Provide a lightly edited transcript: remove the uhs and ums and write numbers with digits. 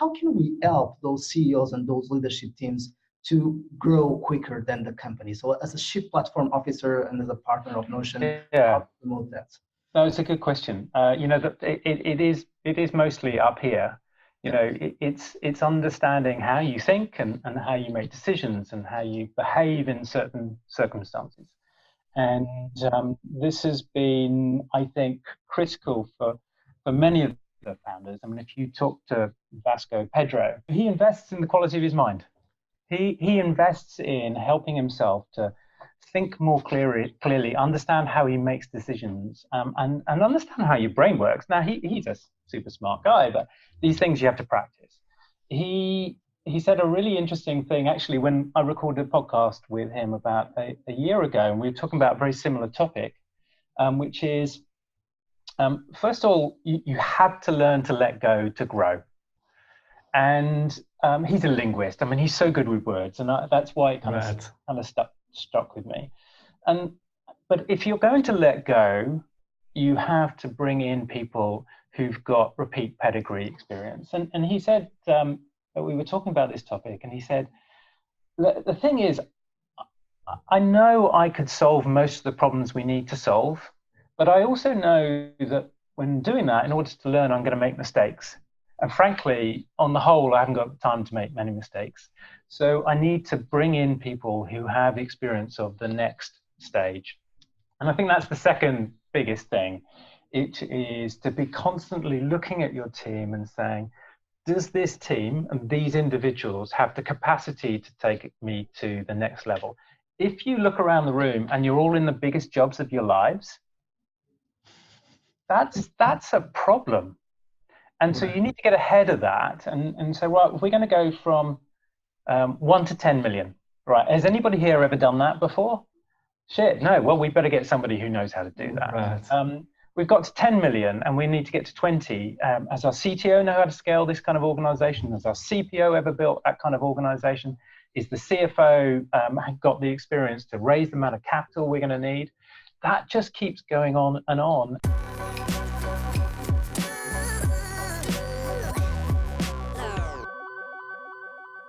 how can we help those CEOs and those leadership teams to grow quicker than the company? So as a chief platform officer and as a partner of Notion, how to promote that? No, it's a good question. It is mostly up here. It's understanding how you think and how you make decisions and how you behave in certain circumstances. And this has been, I think, critical for many of the founders. I mean, if you talk to Vasco Pedro, he invests in the quality of his mind. He invests in helping himself to think more clearly, understand how he makes decisions, and understand how your brain works. Now, he's a super smart guy, but these things you have to practice. He said a really interesting thing, actually, when I recorded a podcast with him about a year ago, and we were talking about a very similar topic, which is, first of all, you have to learn to let go to grow. And he's a linguist. I mean, he's so good with words, and that's why it kind of stuck with me. But if you're going to let go, you have to bring in people who've got repeat pedigree experience. And he said, we were talking about this topic, and he said, the thing is, I know I could solve most of the problems we need to solve, but I also know that when doing that, in order to learn, I'm going to make mistakes. And frankly, on the whole, I haven't got time to make many mistakes. So I need to bring in people who have experience of the next stage. And I think that's the second biggest thing. It is to be constantly looking at your team and saying, does this team and these individuals have the capacity to take me to the next level? If you look around the room and you're all in the biggest jobs of your lives, that's a problem. And so you need to get ahead of that and say, well, if we're going to go from 1 to 10 million, right? Has anybody here ever done that before? Shit, no. Well, we better get somebody who knows how to do that. Right. We've got to 10 million and we need to get to 20. Has our CTO know how to scale this kind of organization? Has our CPO ever built that kind of organization? Is the CFO got the experience to raise the amount of capital we're going to need? That just keeps going on and on.